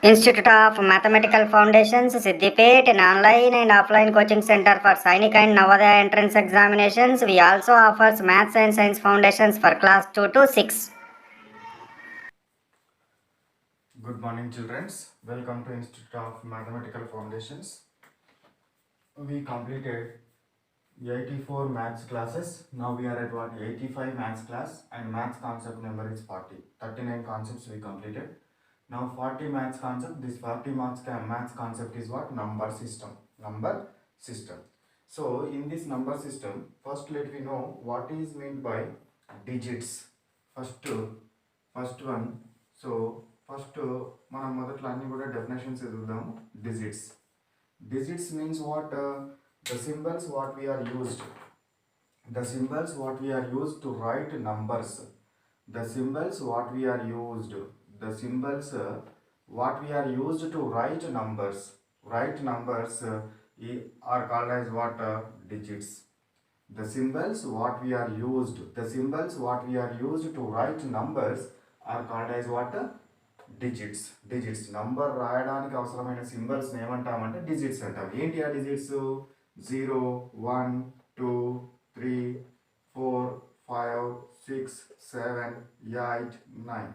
Institute of Mathematical Foundations, Siddipet, an online and offline coaching center for Sainik and Navodaya entrance examinations. We also offers Maths and Science Foundations for class 2 to 6. Good morning, children. Welcome to Institute of Mathematical Foundations. We completed 84 maths classes. Now we are at what 85 maths class, and maths concept number is 40. 39 concepts we completed. Now 40 maths concept. This 40 maths concept is what? Number system. Number system. So in this number system, first let me know what is meant by digits. First one. So first మనం మొదట్లో అన్ని కూడా definitions చూద్దాము. Digits means what? The symbols what we are used. The symbols what we are used to write numbers. The symbols what we are used. The symbols what we are used to write numbers. Write numbers are called as what? Digits. The symbols what we are used. The symbols what we are used to write numbers are called as what? Digits number రాయడానికి అవసరమైన symbols ఏమంటామంటే digits అంటాం. ఏంటి ఆ digits? 0 1 2 3 4 5 6 7 8 9.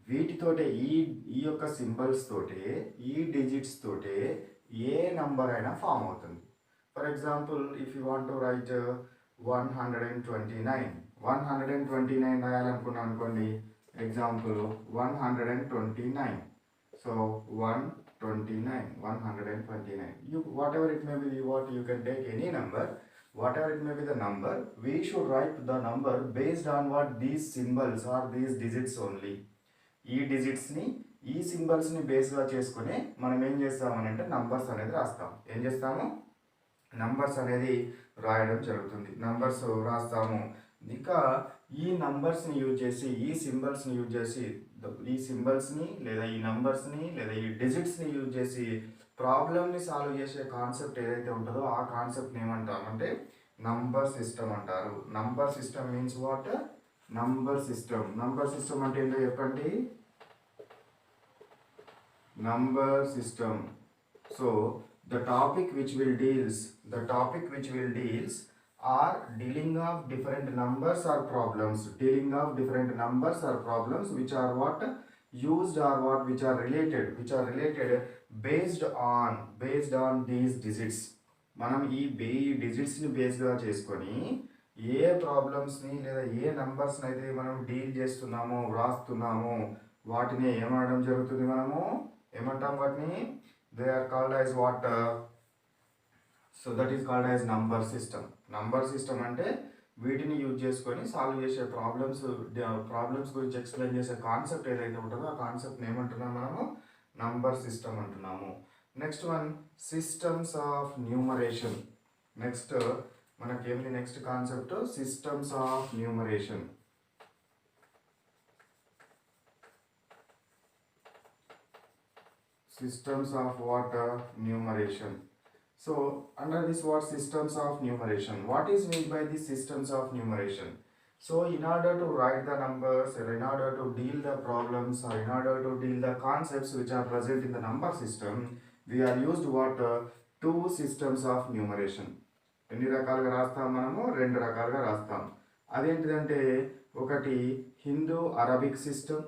వీటితోటే ఈ యొక్క symbols తోటే, ఈ డిజిట్స్ తోటే ఏ నంబర్ అయినా ఫామ్ అవుతుంది. For example, if you want to right 129 రాయాలనుకున్నాం అనుకోండి. Example 129. So 129. You whatever it may be, you can take any number. Whatever it may be the number, we should write the number based on what these symbols or these digits only. ఈ డిజిట్స్ని, ఈ సింబల్స్ని బేస్గా చేసుకుని మనం ఏం చేస్తామనంటే numbers అనేది రాస్తాం. ఏం చేస్తాము? Numbers అనేది రాయడం జరుగుతుంది. నంబర్స్ రాస్తాము. ఇంకా ఈ నంబర్స్ని యూజ్ చేసి, ఈ సింబల్స్ని యూజ్ చేసి, ఈ సింబల్స్ని లేదా ఈ నంబర్స్ని లేదా ఈ డిజిట్స్ని యూజ్ చేసి ప్రాబ్లమ్ని సాల్వ్ చేసే కాన్సెప్ట్ ఏదైతే ఉంటుందో ఆ కాన్సెప్ట్ని ఏమంటామంటే నంబర్ సిస్టమ్ అంటారు. Number system means what? Number system. Number system అంటే ఏంటో చెప్పండి. Number system. So the topic which will deals are dealing of different numbers or problems which are what? Used or what? Which are related based on these digits. మనం ఈ డిజిట్స్ని బేస్గా చేసుకొని ఏ ప్రాబ్లమ్స్ని లేదా ఏ నంబర్స్ని అయితే మనం డీల్ చేస్తున్నామో, వ్రాస్తున్నామో వాటిని ఏమనడం జరుగుతుంది? మనము ఏమంటాం వాటిని? They are called as what? So that is called as number system. Number system అంటే వీటిని యూజ్ చేసుకొని సాల్వ్ చేసే ప్రాబ్లమ్స్ గురించి ఎక్స్ప్లెయిన్ చేసే కాన్సెప్ట్ ఏదైతే ఉంటుందో ఆ కాన్సెప్ట్ని ఏమంటున్నాం మనము? నంబర్ సిస్టమ్ అంటున్నాము. Next one, systems of numeration. Next మనకేంటి next concept? Systems of numeration. Systems of what? Numeration. So under this what? Systems of numeration. What is meant by the systems of numeration? So in order to write the numbers, or in order to deal the problems, or in order to deal the concepts which are present in the number system, we are used what? Two systems of numeration. ఎన్ని రకాలుగా రాస్తాం మనము? రెండు రకాలుగా రాస్తాం. అదేంటిదంటే ఒకటి Hindu Arabic system,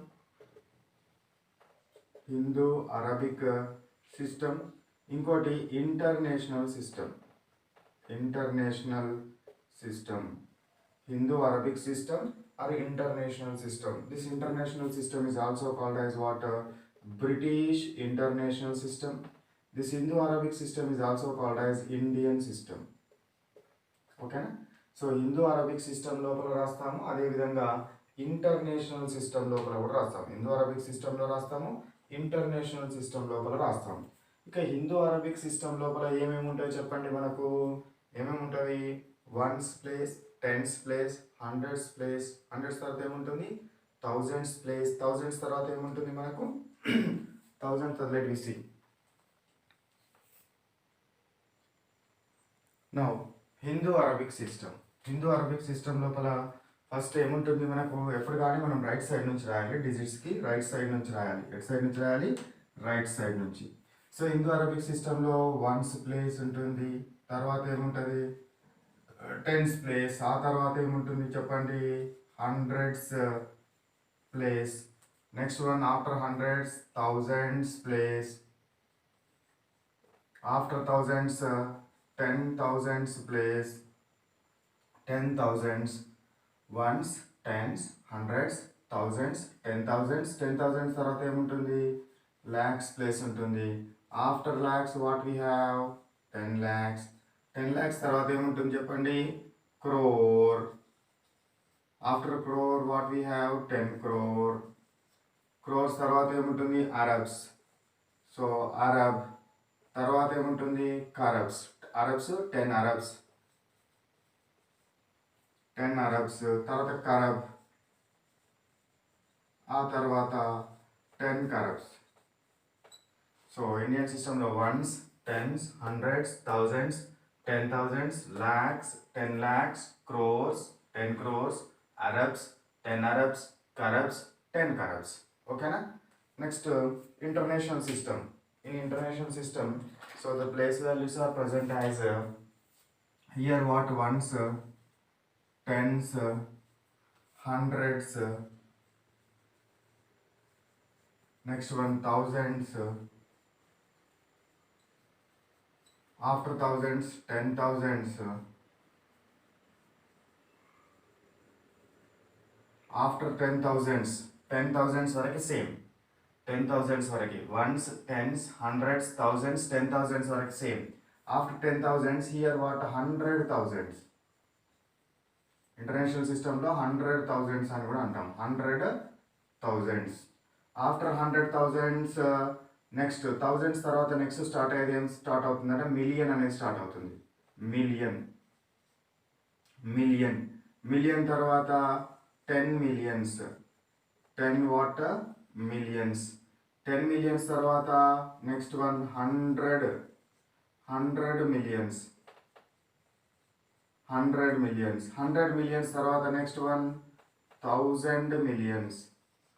Hindu Arabic system. ఇంకోటి international system. Hindu Arabic system or international system. This international system is also called as what? British international system. This Hindu Arabic system is also called as Indian system. ఓకేనా? So Hindu Arabic system లోపల రాస్తాము, అదేవిధంగా international system లోపల కూడా రాస్తాము. Hindu Arabic సిస్టంలో రాస్తాము, international system లోపల రాస్తాం. ఇక హిందూ అరబిక్ సిస్టమ్ లోపల ఏమేమి ఉంటాయో చెప్పండి. మనకు ఏమేమి ఉంటుంది? Ones place, tens place, hundreds place, hundreds తర్వాత ఏముంటుంది? థౌజండ్స్ ప్లేస్, థౌజండ్స్ తర్వాత ఏముంటుంది మనకు? థౌజండ్ తర్వాత let we see. Now Hindu Arabic system లోపల ఫస్ట్ ఏముంటుంది మనకు? ఎప్పుడు కానీ మనం రైట్ సైడ్ నుంచి రాయాలి. డిజిట్స్కి రైట్ సైడ్ నుంచి రాయాలి. ఎట్ సైడ్ నుంచి రాయాలి? రైట్ సైడ్ నుంచి. సో హిందూ అరబిక్ సిస్టంలో వన్స్ ప్లేస్ ఉంటుంది, తర్వాత ఏముంటుంది టెన్స్ ప్లేస్, ఆ తర్వాత ఏముంటుంది చెప్పండి hundreds place. Next one after hundreds thousands place, after thousands 10,000s place, 10,000s ones, tens, hundreds, thousands, 10,000s తర్వాత ఏముంటుంది ల్యాక్స్ ప్లేస్ ఉంటుంది. After lakhs what we have 10 lakhs. 10 lakhs తర్వాత ఏముంటుంది చెప్పండి crore. After crore what we have 10 crore. Crores తర్వాత ఏముంటుంది అరబ్స్. సో అరబ్ తర్వాత ఏముంటుంది కరబ్స్. అరబ్స్ 10 అరబ్స్, 10 అరబ్స్ తర్వాత కరబ్, ఆ తర్వాత 10 కరబ్స్. సో ఇండియన్ సిస్టంలో ones, tens, hundreds, thousands, 10,000s, lakhs, 10 lakhs, crores, 10 crores, Arabs, 10 Arabs, Caribs, 10 Caribs. ఓకేనా. Next international system. In international system so the place values are present as here what ones, tens, hundreds, next one thousands, after thousands 10,000s, after 10,000s వరకు same, 10,000s వరకు once, tens, hundreds, thousands, 10,000s వరకు same. After 10,000s here what 100,000s. International సిస్టంలో 100,000s అని కూడా అంటాం, 100,000s. After 100,000s next thousands తర్వాత next start అయ్యేది ఏం స్టార్ట్ అవుతుందంటే మిలియన్ అనేది స్టార్ట్ అవుతుంది. మిలియన్, మిలియన్, మిలియన్ తర్వాత 10 millions, 10 వాట్ మిలియన్స్, 10 millions తర్వాత next one 100 millions, 100 millions, 100 millions తర్వాత నెక్స్ట్ వన్ 1000 millions,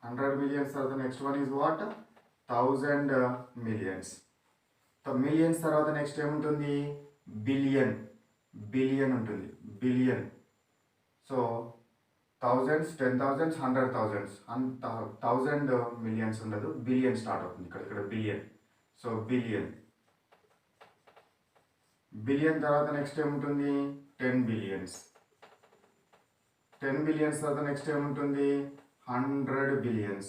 100 millions తర్వాత next one is what 1000 millions. So millions తర్వాత నెక్స్ట్ ఏముంటుంది బిలియన్, బిలియన్ ఉంటుంది, billion. So thousands, 10,000s, 100,000s, 1000 millions ఉండదు, billion start అవుతుంది ఇక్కడ billion. So billion, billion తర్వాత next ఏముంటుంది 10 billions, 10 billions తర్వాత నెక్స్ట్ ఏముంటుంది 100 billions,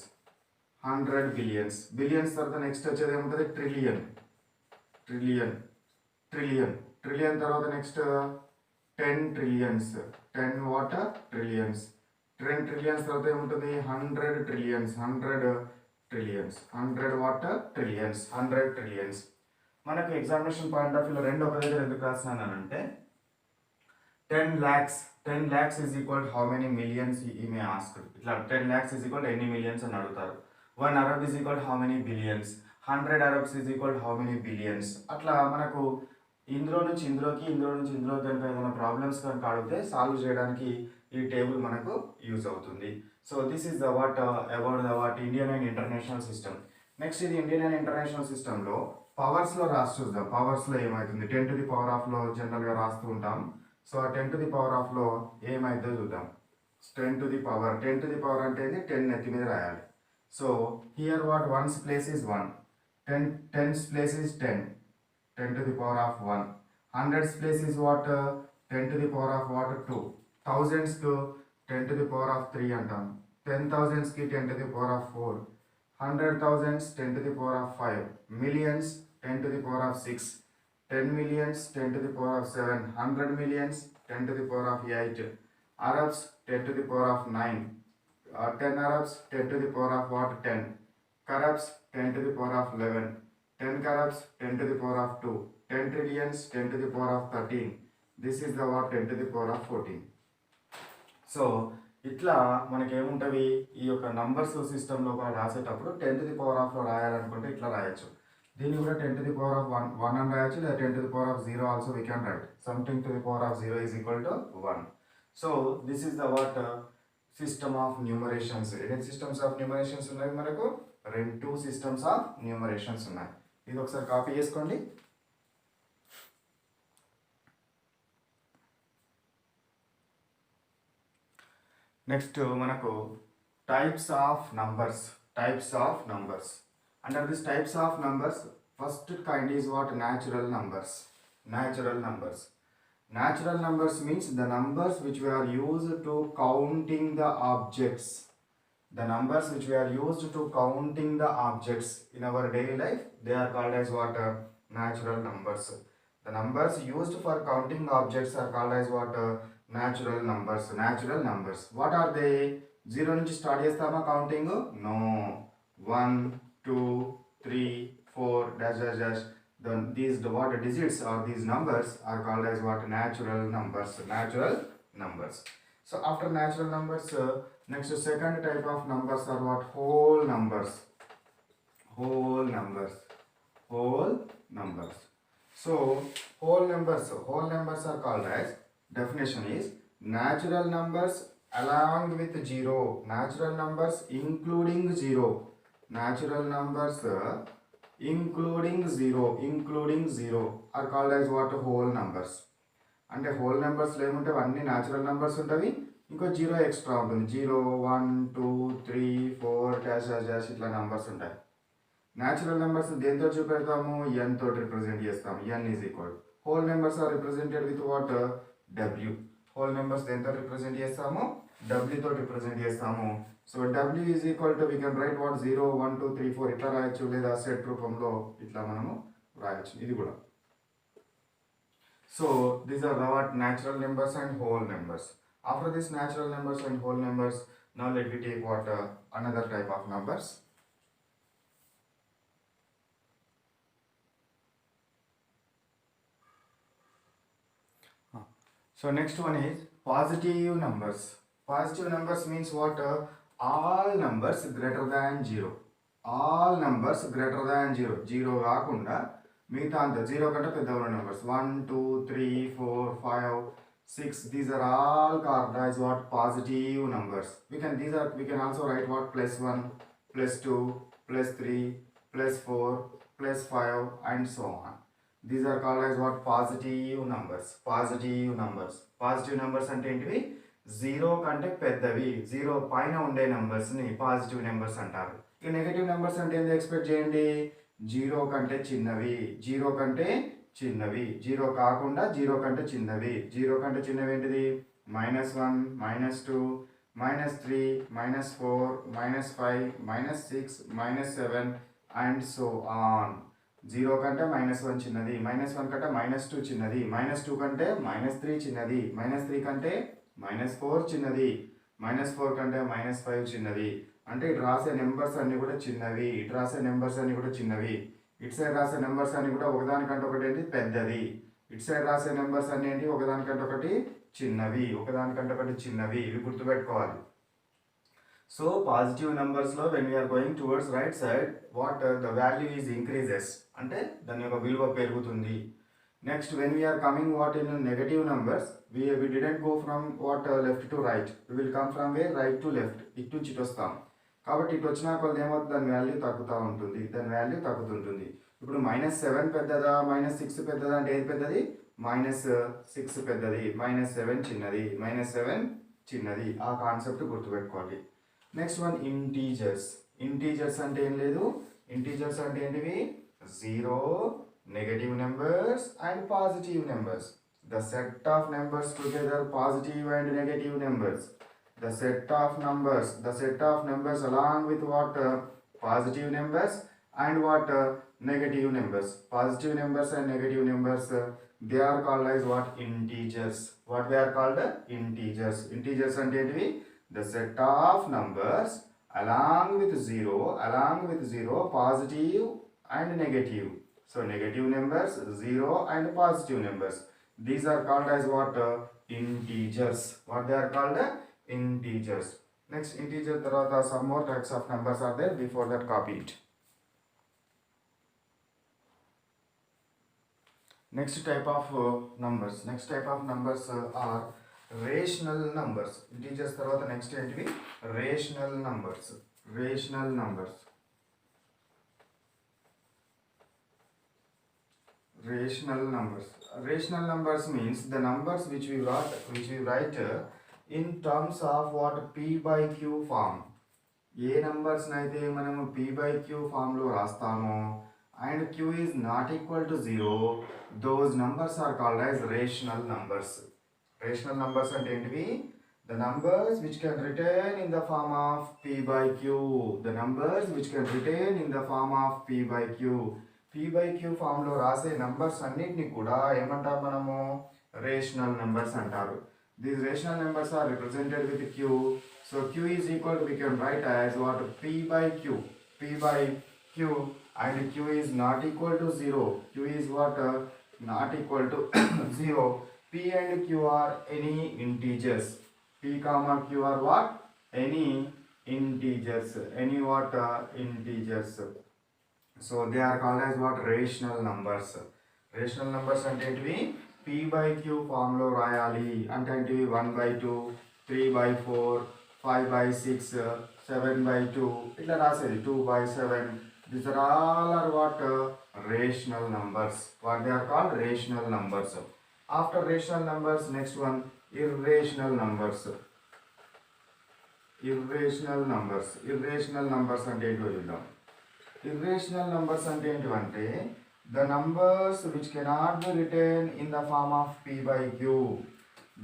100 billions, బిలియన్స్ తర్వాత నెక్స్ట్ వచ్చేది ఏముంటుంది ట్రిలియన్, ట్రిలియన్, ట్రిలియన్, ట్రిలియన్ తర్వాత next 10 trillions, 10 what trillions, 10 trillions తర్వాత ఏముంటుంది 100 trillions, 100 trillions, 100 what trillions, 100 trillions. మనకు ఎగ్జామినేషన్ పాయింట్ ఆఫ్ వ్యూలో రెండు ఒక దగ్గర ఎందుకు రాసినానంటే 10 lakhs, 10 lakhs is equal to how many millions he may ask. ఇట్లా 10 lakhs is equal to ఎన్ని millions అని అడుగుతారు. 1 Arab is equal to how many billions, 100 Arabs is equal to how many billions. అట్లా మనకు ఇందులో నుంచి ఇందులోకి, ఇందులో నుంచి ఇందులోకి కనుక ఏదైనా ప్రాబ్లమ్స్ కనుక అడిగితే సాల్వ్ చేయడానికి ఈ టేబుల్ మనకు యూజ్ అవుతుంది. So this is the what about the what Indian and international system. Next ఇది ఇండియన్ అండ్ ఇంటర్నేషనల్ సిస్టంలో పవర్స్లో రాసి చూద్దాం. పవర్స్లో ఏమవుతుంది 10 to the power ఆఫ్లో జనరల్గా రాస్తూ ఉంటాం. సో ఆ 10 to the power ఆఫ్లో ఏమైందో చూద్దాం. 10 to the power, 10 to the power అంటే 10 నెత్తి మీద రాయాలి. So here what ones place is 1, 10s place is 10, 10 to the power of 1, 100s place is what 10 to the power of what 2, thousands కు 10 to the power of 3 అంటాం, 10,000s కి 10 to the power of 4, 100,000s 10 to the power of 5, millions 10 to the power of 6, 10 millions 10 to the power of 7, 100 millions 10 to the power of 8, Arabs 10 to the power of 9, 10 Arabs 10 to the power of what 10, Caribs 10 to the power of 11, 10 Caribs 10 to the power of 2, 10 trillions 10 to the power of 13. This is the what 10 to the power of 14. So ఇట్లా మనకి ఏముంటవి ఈ యొక్క numbers సిస్టంలో కూడా రాసేటప్పుడు 10 to the power ఆఫ్లో రాయాలనుకుంటే ఇట్లా రాయొచ్చు. దీన్ని కూడా 10 to the power of 1 అని రాయొచ్చు, లేదా 10 to the power of 0 also we can write. Something to the power of 0 is equal to 1. So this is the what system of numerations. ఎన్ని systems of న్యూమరేషన్స్ ఉన్నాయి మనకు టూ సిస్టమ్స్ ఆఫ్ న్యూమరేషన్స్ ఉన్నాయి. ఇది ఒకసారి copy చేసుకోండి. నెక్స్ట్ మనకు types of numbers. Under this types of numbers, first kind is what? Natural numbers. Natural numbers means the numbers which we are used to counting the objects. The numbers which we are used to counting the objects in our daily life, they are called as what? Natural numbers. The numbers used for counting objects are called as what? Natural numbers. What are they? 0 నుంచి start చేస్తామా counting? No. 1 2 3 4 dash dash dash. Then these what digits or these numbers are called as what? Natural numbers. So after natural numbers, next second type of numbers are what? Whole numbers. So whole numbers are called as, definition is, natural numbers along with 0, natural numbers including 0, natural numbers including 0 are called as what? Whole numbers. అంటే whole నెంబర్స్లో ఏముంటాయి? అన్ని natural numbers ఉంటాయి, ఇంకో 0 extra ఉంటుంది. 0 1 2 3 4 dash dash dash ఇట్లా numbers ఉంటాయి. Natural numbers దేంతో చూపెడతాము? n తోటి రిప్రజెంట్ చేస్తాము. n is equal. Whole numbers are represented with what? w. Whole numbers దేంతో రిప్రజెంట్ చేస్తాము? w తోటి రిప్రజెంట్ చేస్తాము. So w is equal to, we can write what? 0 1 2 3 4 ఇట్లా రాయొచ్చు, లేదా సెట్ రూపంలో ఇట్లా మనము రాయొచ్చు. ఇది కూడా. So these are what? Natural numbers and whole numbers. After this natural numbers and whole numbers, now let me take what? Another type of numbers. So next one is positive numbers. Positive numbers means what? All numbers greater than 0. All numbers greater than 0. 0 కాకుండా మిగతా అంత 0 కంటే పెద్ద ఉన్న numbers 1 2 3 4 5 6, these are all called as what? Positive numbers. We can also write what? +1 +2 +3 +4 +5 and so on. These are called as what? Positive numbers. Positive numbers అంటే ఏంటివి? 0 కంటే పెద్దవి, 0 పైన ఉండే నెంబర్స్ని పాజిటివ్ నెంబర్స్ అంటారు. ఇక నెగటివ్ నెంబర్స్ అంటే ఏంటి? ఎక్స్పెక్ట్ చేయండి. 0 కంటే చిన్నవి, 0 కాకుండా 0 కంటే చిన్నవి. 0 కంటే చిన్నవి ఏంటిది? -1 -2 -3 -4 -5 -6 -7 and so on. 0 కంటే -1 చిన్నది, -1 కంటే -2 చిన్నది, -2 కంటే -3 చిన్నది, -3 కంటే -4 చిన్నది, -4 కంటే -5 చిన్నది. అంటే ఇటు రాసే నెంబర్స్ అన్నీ కూడా చిన్నవి, ఇటు రాసే నెంబర్స్ అన్నీ కూడా చిన్నవి. ఇటు సైడ్ రాసే నెంబర్స్ అన్నీ కూడా ఒకదానికంటే ఒకటి ఏంటి? పెద్దది. ఇటు సైడ్ రాసే నెంబర్స్ అన్నీ ఏంటి? ఒకదానికంటే ఒకటి చిన్నవి. ఇవి గుర్తుపెట్టుకోవాలి. సో పాజిటివ్ నెంబర్స్లో when we are going towards right side, what? The value is increases, అంటే దాని యొక్క విలువ పెరుగుతుంది. Next when we are coming what? In negative numbers, we didn't go from what? Left to right. We will come from where? Right to left. ఇటు నుంచి ఇటు వస్తాం. కాబట్టి ఇటు వచ్చినా కొద్ది ఏమవుతుంది? దాని వాల్యూ తగ్గుతుంటుంది. ఇప్పుడు -7 పెద్దదా -6 పెద్దదా అంటే ఏది పెద్దది? -6 పెద్దది, -7 చిన్నది, -7 ఆ కాన్సెప్ట్ గుర్తుపెట్టుకోవాలి. నెక్స్ట్ వన్ ఇంటీజర్స్ అంటే ఏం లేదు. ఇంటీజర్స్ అంటే ఏంటివి? 0, negative numbers and positive numbers. The set of numbers together, positive and negative numbers. The set of numbers along with what? Positive numbers and what? Negative numbers. Positive numbers and negative numbers, they are called as what? Integers. What they are called? Integers. Integers and ఏంటివి? The set of numbers along with 0, positive and negative. So negative numbers, 0 and positive numbers. These are called as what? Integers. What they are called? Integers. Next, integer tarvata some more types of numbers are there. Before that, copy it. Next type of numbers are rational numbers. Integers tarvata next ఏంటివి? Rational numbers. rational numbers. Rational numbers means the numbers which we write in terms of what p by q form. A numbers అయితే మనము p by q form లో రాస్తామో and q is not equal to 0, those numbers are called as rational numbers. Rational numbers అంటే ఏంటివి? The numbers which can return in the form of p by q. The numbers which can return in the form of p by q. p by q form లో రాసే numbers అన్నిటిని కూడా ఏమంటాం మనము? Rational numbers అంటారు. These rational numbers are represented with q. So q is equal to, we can write as what? P by q. P by q, and q is not equal to 0. Q is what? Not equal to 0. P and q are any integers. P comma q are what? Any integers. Any what? Integers. So they are called as what? Rational numbers. Rational numbers అంటే ఏంటివి? p by q form లో రాయాలి అంటే ఏంటివి? 1 by 2, 3 by 4, 5 by 6, 7 by 2 ఇట్లా రాసేది. 2 by 7. These are all are what? Rational numbers. What they are called? Rational numbers. After rational numbers, next one, irrational numbers. Irrational numbers. Irrational numbers అంటే ఏంటో చూద్దాం. Irrational numbers అంటే ఏంటివంటే the numbers which cannot be written in the form of p by q.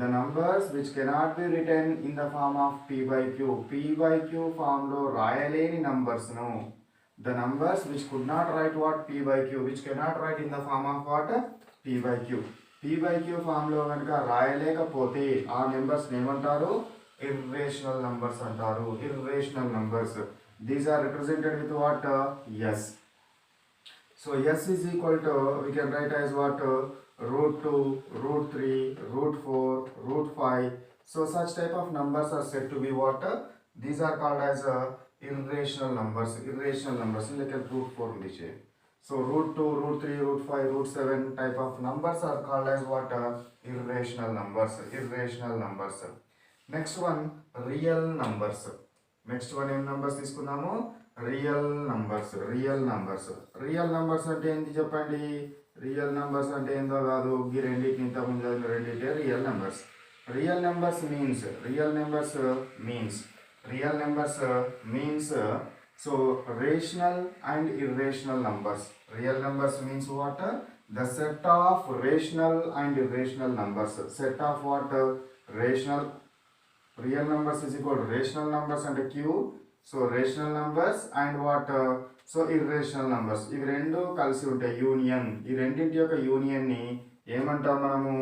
The numbers which cannot be written in the form of p by q. p by q form లో రాయలేని numbers ను, the numbers which could not write what? p by q, which cannot write in the form of what? p by q. p by q form లో కనుక రాయలేకపోతే ఆ numbers ఏమంటారు? irrational numbers అంటారు. irrational numbers. These are represented with what? S. So s is equal to, we can write as what? Root 2, root 3, root 4, root 5. So such type of numbers are said to be what? These are called as irrational numbers. Irrational numbers like root 4 ఉంది చే. So root 2, root 3, root 5, root 7 type of numbers are called as what? Irrational numbers. Irrational numbers. Next one, real numbers. Next one ఏం numbers తీసుకున్నాము? Real numbers. Real numbers. Real numbers అంటే ఏంటి చెప్పండి? Real numbers అంటే ఏందో కాదు, ఈ రెండింటిని ఇంతకుముందు చదివిన రెండింటే real numbers. Real numbers means, real numbers means, real numbers means so rational and irrational numbers. Real numbers means what? The set of rational and irrational numbers. Set of what? Rational. Real numbers is equal to rational numbers అంటే Q. So rational numbers and what? So irrational numbers. ఇవి రెండు కలిసి ఉంటాయి, union. ఈ రెండింటి యొక్క యూనియన్ని ఏమంటాం మనము?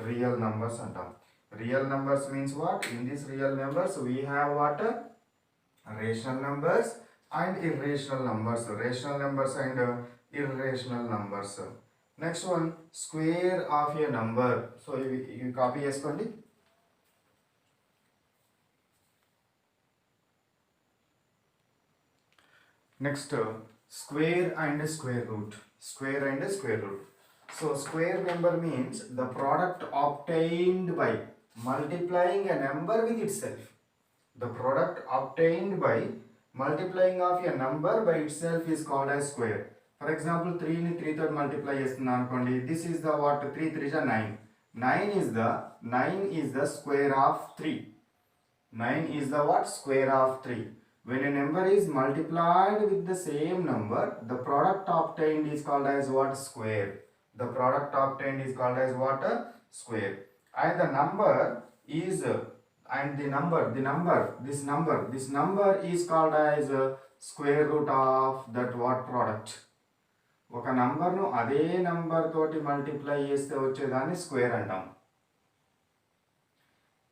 రియల్ నంబర్స్ అంటాం. Real numbers means what? In this real numbers we have what? Rational numbers and irrational numbers. Rational numbers and irrational numbers. Next one, square of A number. So ఇవి copy చేసుకోండి. Next, square and square root. Square and square root. So square number means the product obtained by multiplying a number with itself. The product obtained by multiplying of a number by itself is called as square. For example, 3 ni 3 తో multiply చేస్తున్నాను అనుకోండి. This is the what? 3 3 is 9. 9 is the square of 3. 9 is the what? Square of 3. When a number is multiplied with the same number, the product obtained is called as what? Square. The product obtained is called as what? Square. And the number is this number is called as square root of that what? Product. ఒక నంబర్ను అదే number తోటి multiply చేస్తే వచ్చేదాన్ని square అంటాం.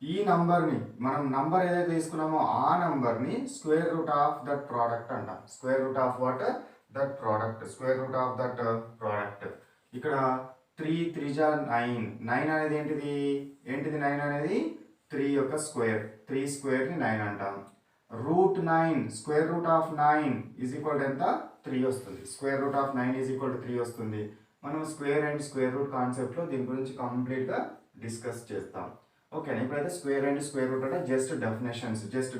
ఈ నంబర్ని మనం నంబర్ ఏదైతే తీసుకున్నామో ఆ నంబర్ని square root of that product అంటాం. Square root of what? That product. Square root of that product. ఇక్కడ 3 3 9. 9 అనేది ఏంటిది? 9 అనేది 3 యొక్క స్క్వేర్. 3 స్క్వేర్ని 9 అంటాం. Root 9, square root of 9 is equal to ఎంత? 3 వస్తుంది. Square root of 9 is equal to 3 వస్తుంది. మనం స్క్వేర్ అండ్ స్క్వేర్ రూట్ కాన్సెప్ట్లో దీని గురించి కంప్లీట్గా డిస్కస్ చేస్తాం. ఓకే, ఇప్పుడైతే స్క్వేర్ అండ్ స్క్వేర్ రూట్ అంటే just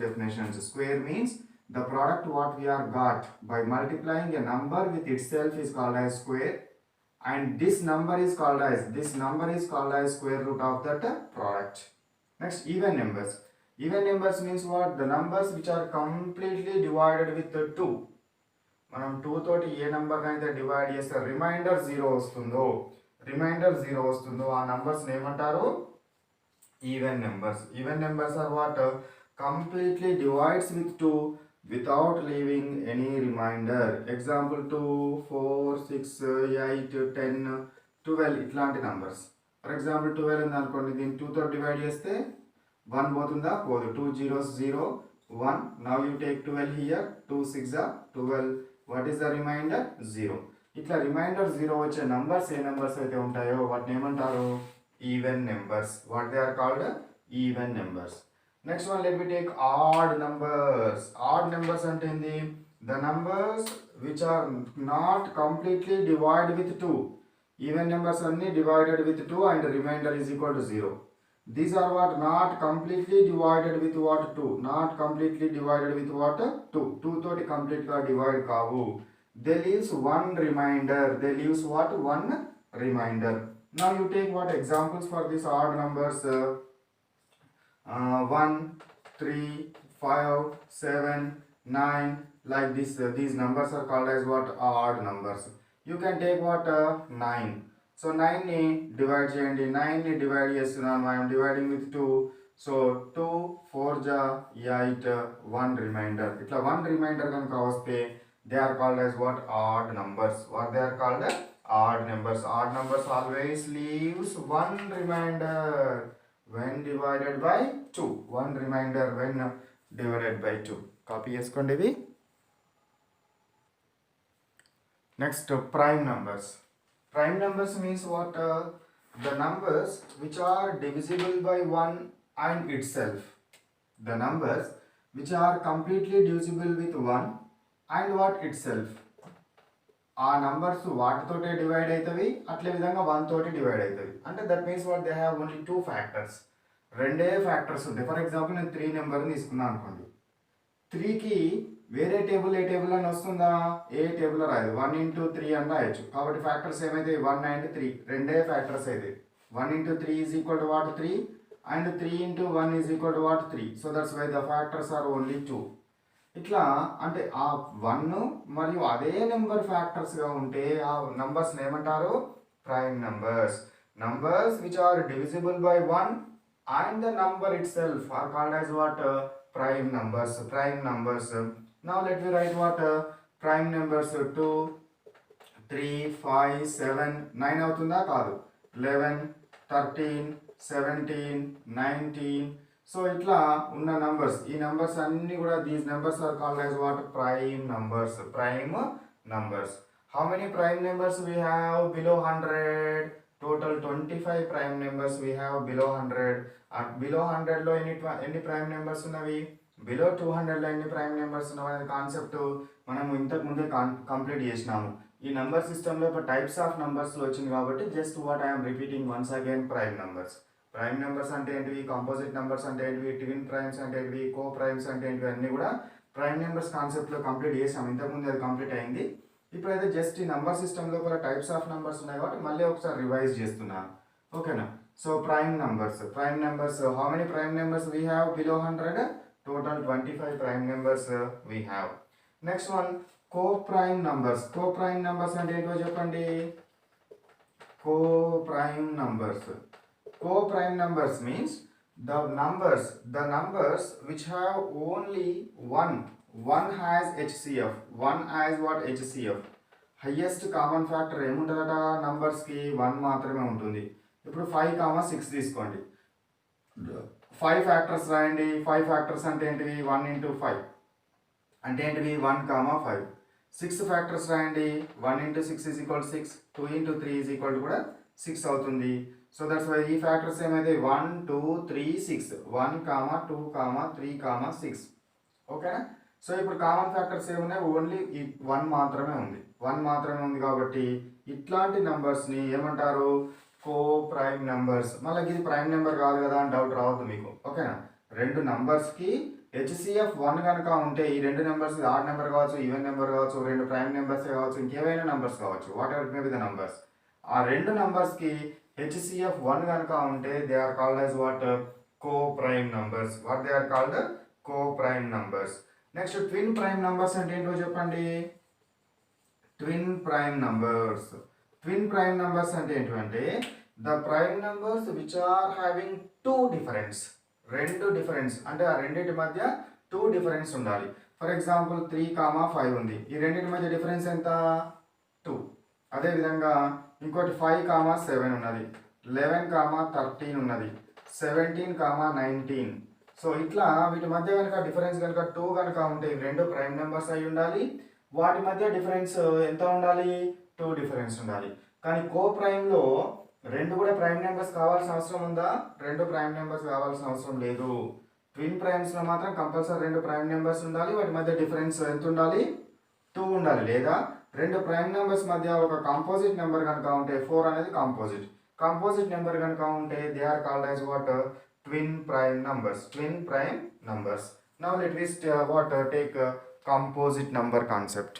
definitions. Square means the product what we're got by multiplying a number with itself is called as square. and this number is called as square root of that product. Next, even numbers. Even numbers means what? The numbers which are completely divided with 2. మనం 2 తోటి ఏ number అయితే divide చేస్తే remainder 0 వస్తుందో ఆ numbers ఏమంటారు? Even numbers. Even numbers are what? Completely divides with 2 without leaving any remainder. Example 2, 4, 6, 8, 10, 12 ఇట్లాంటి numbers. For example 12 ఉంది అనుకోండి, దీన్ని 2 తో డివైడ్ చేస్తే 1 పోతుందా? పోదు. 2 zeros 0 1. Now you take 12 here, 2 6 12. What is the remainder? 0. ఇట్లా రిమైండర్ 0 వచ్చే నంబర్స్ ఏ నంబర్స్ అయితే ఉంటాయో వాటిని ఏమంటారు? Even numbers. What they are called? Even numbers. Next one, let me take odd numbers. Odd numbers ante endi? The numbers which are not completely divided with 2. Even numbers anni divided with 2 and remainder is equal to 0. These are what? Not completely divided with what? 2. Not completely divided with what? 2. 2 toti complete ga divide kavu. They leaves one remainder. They leaves what? One remainder. Now you take what examples for these odd numbers? 1, 3, 5, 7, 9, like this. These numbers are called as what? Odd numbers. You can take what? 9. So 9 ni divide cheyandi. 9 ni divide chestunnanu. I am dividing with 2. So 2 4 ja 8, 1 remainder. Itla 1 remainder ganaka vaste they are called as what? Odd numbers. What they are called? Odd numbers. Odd numbers always leaves one remainder when divided by 2. One remainder when divided by 2. Copy cheskondi ivi. Next, prime numbers. Prime numbers means what? The numbers which are divisible by 1 and itself. The numbers which are completely divisible with 1 and what? Itself. ఆ numbers వాటితోటే divide అవుతుంది, అట్లే విధంగా 1 తోటి divide అవుతుంది. అంటే that means what? They have only 2 factors. రెండే factors ఉంటాయి. For example నేను 3 నెంబర్ని తీసుకున్నాను అనుకోండి. 3కి వేరే టేబుల్ ఏ టేబుల్ అని వస్తుందా? ఏ టేబుల్ రాయదు. 1 into 3 అని రాయొచ్చు. కాబట్టి ఫ్యాక్టర్స్ ఏమైతే 1 and 3 రెండే ఫ్యాక్టర్స్ అయితే 1 into 3 is equal to what? 3 and 3 into 1 is equal to what? 3. So that's why the factors are only 2. ఇట్లా అంటే ఆ 1 మరియు అదే నెంబర్ ఫ్యాక్టర్స్గా ఉంటే ఆ నంబర్స్ ఏమంటారు? Prime numbers. Numbers which are divisible by 1 and the number itself are called as what? Prime numbers. Prime numbers. Now let me write what? Prime numbers 2, 3, 5, 7, 9 అవుతుందా? కాదు. 11, 13, 17, 19. సో ఇట్లా ఉన్న నంబర్స్, ఈ నంబర్స్ అన్ని కూడా these numbers are called as what? Prime numbers. Prime numbers. How many prime numbers we have below 100? Total 25 prime numbers we have below 100. Below 100 లో ఎన్ని prime numbers ఉన్నవి? బిలో 200 లో ఎన్ని ప్రైమ్ నెంబర్స్ ఉన్నవి అనే కాన్సెప్ట్ మనం ఇంతకు ముందే కంప్లీట్ చేసినాము. ఈ నంబర్ సిస్టంలో ఇప్పుడు టైప్స్ ఆఫ్ నంబర్స్లో వచ్చింది కాబట్టి just what I'm repeating once again. Prime numbers. Prime numbers అంటే ఏంటివి? కాంపోజిట్ నెంబర్స్ అంటే ఏంటివి? ట్విన్ ప్రైమ్స్ అంటే ఏంటివి? కో ప్రైమ్స్ అంటే ఏంటివి? అన్నీ కూడా ప్రైమ్ నెంబర్స్ కాన్సెప్ట్లో కంప్లీట్ చేసాము. ఇంతకుముందు అది కంప్లీట్ అయింది. ఇప్పుడైతే జస్ట్ ఈ నంబర్ సిస్టంలో కూడా టైప్స్ ఆఫ్ నెంబర్స్ ఉన్నాయి కాబట్టి మళ్ళీ ఒకసారి రివైజ్ చేస్తున్నాను. ఓకేనా? So prime numbers. Prime numbers, how many prime numbers we have below 100? Total 25 prime numbers we have. Next one, coprime numbers. Coprime numbers అంటే ఏంటో చెప్పండి. Coprime numbers. Coprime numbers means the numbers which have only one has HCF. One has what? HCF. Highest common factor ఏముంటుందట నంబర్స్కి? 1 మాత్రమే ఉంటుంది. ఇప్పుడు 5, 6 తీసుకోండి. 5 factors రాయండి. 5 ఫ్యాక్టర్స్ అంటే ఏంటివి? 1 into 5 అంటే ఏంటివి? 1, 5. 6 ఫ్యాక్టర్స్ రాయండి. 1 into 6 is equal to 6. 2 into 3 is equal to కూడా 6 అవుతుంది. సో దట్స్ వై ఈ ఫ్యాక్టర్స్ ఏమైతే 1, 2, 3, 6. 1, 2, 3, 6. ఓకేనా? సో ఇప్పుడు కామన్ ఫ్యాక్టర్స్ ఏమున్నాయి? ఓన్లీ ఈ 1 మాత్రమే ఉంది. 1 మాత్రమే ఉంది కాబట్టి ఇట్లాంటి నంబర్స్ని ఏమంటారు? కో ప్రైమ్ నెంబర్స్. మళ్ళీ ఇది ప్రైమ్ నెంబర్ కాదు కదా అని డౌట్ రావద్దు మీకు. ఓకేనా? రెండు నంబర్స్కి హెచ్సిఎఫ్ 1 కనుక ఉంటే ఈ రెండు నెంబర్స్ ఆడ్ నెంబర్ కావచ్చు, ఈవెన్ నెంబర్ కావచ్చు, రెండు ప్రైమ్ నెంబర్సే కావచ్చు, ఇంకేవైనా నెంబర్స్ కావచ్చు, whatever it may be the numbers. ఆ రెండు నంబర్స్కి హెచ్సిఎఫ్ 1 కనుక ఉంటే they are called as what coprime numbers. What they are called coprime numbers. Next twin prime numbers అంటే ఏంటో చెప్పండి. Twin prime numbers. Twin prime numbers అంటే ఏంటంటే the prime numbers which are having two difference. రెండు difference అంటే ఆ రెండింటి మధ్య టూ డిఫరెన్స్ ఉండాలి. ఫర్ ఎగ్జాంపుల్ 3,5 ఉంది. ఈ రెండింటి మధ్య డిఫరెన్స్ ఎంత? 2. అదేవిధంగా ఇంకోటి 5,7 ఉన్నది, 11,13 ఉన్నది, 17,19. సో ఇట్లా వీటి మధ్య కనుక డిఫరెన్స్ కనుక 2 కనుక ఉంటే ఇవి రెండు ప్రైమ్ నెంబర్స్ అయి ఉండాలి. వాటి మధ్య డిఫరెన్స్ ఎంత ఉండాలి? 2 డిఫరెన్స్ ఉండాలి. కానీ కో ప్రైమ్లో రెండు కూడా ప్రైమ్ నెంబర్స్ కావాల్సిన అవసరం ఉందా? రెండు ప్రైమ్ నెంబర్స్ కావాల్సిన అవసరం లేదు. ట్విన్ ప్రైమ్స్లో మాత్రం కంపల్సరీ రెండు ప్రైమ్ నెంబర్స్ ఉండాలి. వాటి మధ్య డిఫరెన్స్ ఎంత ఉండాలి? 2 ఉండాలి. లేదా రెండు ప్రైమ్ నెంబర్స్ మధ్య ఒక కాంపోజిట్ నెంబర్ కనుక ఉంటే 4 అనేది కాంపోజిట్ నెంబర్ కనుక ఉంటే they are called as what twin prime numbers. Twin prime numbers. Now let we take composite number concept.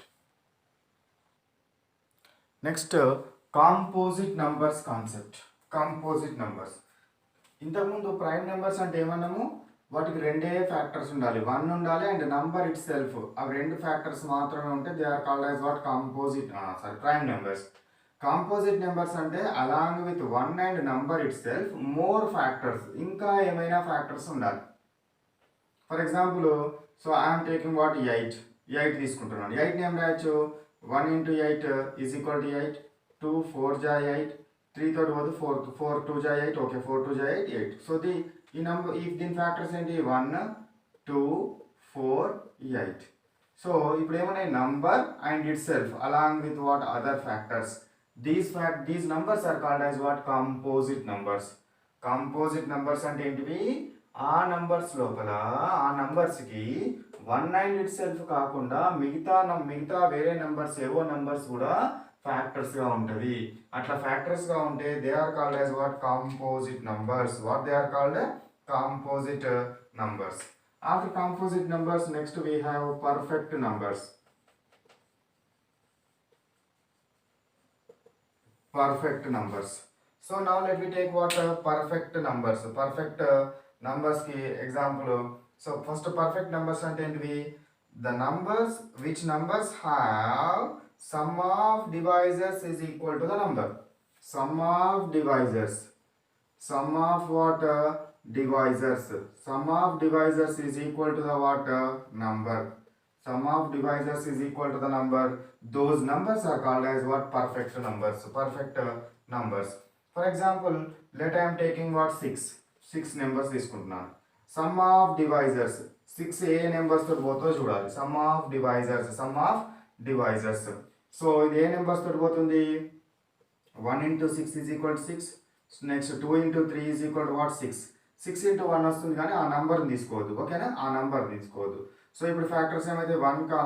Next composite numbers concept. Composite numbers ఇంతకుముందు ప్రైమ్ నెంబర్స్ అంటే ఏమన్నాము? వాటికి రెండే ఫ్యాక్టర్స్ ఉండాలి, 1 ఉండాలి అండ్ నంబర్ ఇట్ సెల్ఫ్. అవి రెండు factors మాత్రమే ఉంటే they are called as what prime numbers. Composite numbers అంటే along with 1 and number itself more factors, ఇంకా ఏమైనా ఫ్యాక్టర్స్ ఉండాలి. For example so I'm taking what 8 తీసుకుంటున్నాను. 8ని ఏం రాయొచ్చు? 1 into 8 is equal to 8, 2 4 ja 8, 3 తోటి పోదు 4 2 ja 8, ఓకే 4 2 ja 8 8. సో ఈ నంబర్ దీని ఫ్యాక్టర్స్ ఏంటి? 1 2 4 8. సో ఇప్పుడు ఏమన్నాయి? Number and itself along with what other factors. These numbers are called as what composite numbers. Composite numbers అంటే ఏంటివి? ఆ నంబర్స్ లోపల ఆ నంబర్స్కి 1 అండ్ ఇట్ సెల్ఫ్ కాకుండా మిగతా వేరే నంబర్స్ ఏవో నంబర్స్ కూడా ఫ్యాక్టర్స్గా ఉంటుంది. అట్లా ఫ్యాక్టర్స్గా ఉంటే they are called as what composite numbers. What they are called composite numbers. After composite numbers next we have perfect numbers. Perfect numbers. So now let me take what perfect numbers. Perfect numbers ki example. So first perfect numbers ante entivi? The numbers which numbers have sum of divisors is equal to the number. Sum of divisors. Sum of what divisors. Sum of divisors is equal to the what number. Sum of divisors is equal to the number. Those numbers are called as what? Perfect numbers. Perfect numbers. For example, let I am taking what 6 numbers తీసుకుంటున్నాను. Sum of divisors 6 A numbers తోటి పోతుందో చూడాలి. Sum of divisors. So ఇది ఏ numbers తోటి పోతుంది? 1 into 6 is equal to 6. Next 2 into 3 is equal to what? 6. 6 into 1 వస్తుంది కానీ ఆ నంబర్ని తీసుకోవద్దు. ఓకేనా? ఆ నంబర్ తీసుకోవద్దు. సో ఇప్పుడు ఫ్యాక్టర్స్ ఏమైతే 1, 2,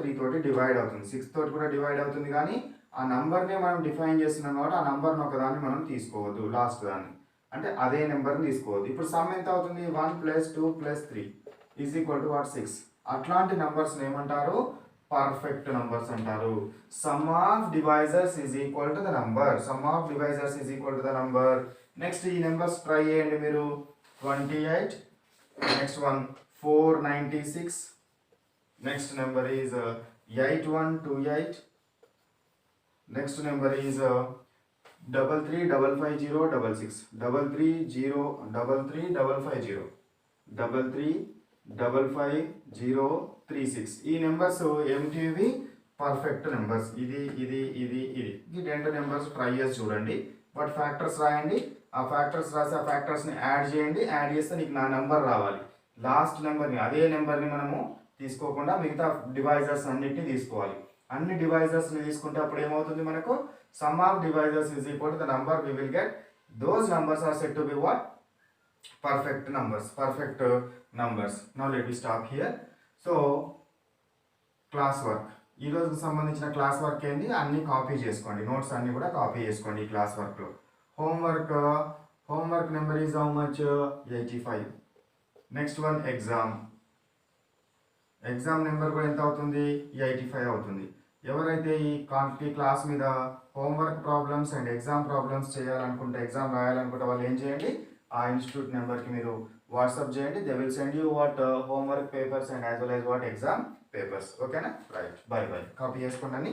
3 తోటి డివైడ్ అవుతుంది. 6 తోటి కూడా డివైడ్ అవుతుంది కానీ ఆ నంబర్నే మనం డిఫైన్ చేస్తున్నాం కాబట్టి ఆ నంబర్ని ఒకదాన్ని మనం తీసుకోవద్దు, లాస్ట్ దాన్ని. అంటే అదే నెంబర్ని తీసుకోవద్దు. ఇప్పుడు సమ్ ఎంత అవుతుంది? 1 + 2 + 3 ఈజ్ ఈక్వల్ టు వాట్ 6. అట్లాంటి నంబర్స్ని ఏమంటారు? పర్ఫెక్ట్ నంబర్స్ అంటారు. Some of divisors is equal to the number. Some of divisors is equal to the number. Next ఈ నెంబర్స్ ట్రై చేయండి మీరు. 28. Next one 496. Next number is 8128. Next number is 335506. 33550336. ఈ numbers ఏమిటివి? Perfect numbers. ఇది ఈ రెండు numbers try చేసి చూడండి. But factors రాయండి. ఆ ఫ్యాక్టర్స్ రాసి ఆ ఫ్యాక్టర్స్ని యాడ్ చేయండి. యాడ్ చేస్తే నీకు నా నెంబర్ రావాలి. లాస్ట్ నెంబర్ని అదే నెంబర్ని మనము తీసుకోకుండా మిగతా డివైజర్స్ అన్నిటిని తీసుకోవాలి. అన్ని డివైజర్స్ని తీసుకుంటే అప్పుడు ఏమవుతుంది మనకు? Sum of divisors is equal to the number we will get. Those numbers are said to be what? Perfect numbers. Perfect numbers. Now let we stop here. So class work, ఈ రోజుకి సంబంధించిన క్లాస్ వర్క్ ఏంటి? అన్ని copy చేసుకోండి. Notes అన్ని కూడా copy చేసుకోండి ఈ క్లాస్ వర్క్లో. Homework number is how much? 85. Next one exam number కూడా ఎంత అవుతుంది? 85 అవుతుంది. ఎవరైతే ఈ క్లాస్ మీద homework problems and exam problems చేయాలనుకుంటే, ఎగ్జామ్ రాయాలనుకుంటే వాళ్ళు ఏం చేయండి, ఆ ఇన్స్టిట్యూట్ నెంబర్కి మీరు వాట్సాప్ చేయండి. They will send you what homework papers and as well as what exam papers. ఓకేనా? Right, bye bye. కాపీ చేసుకోండి.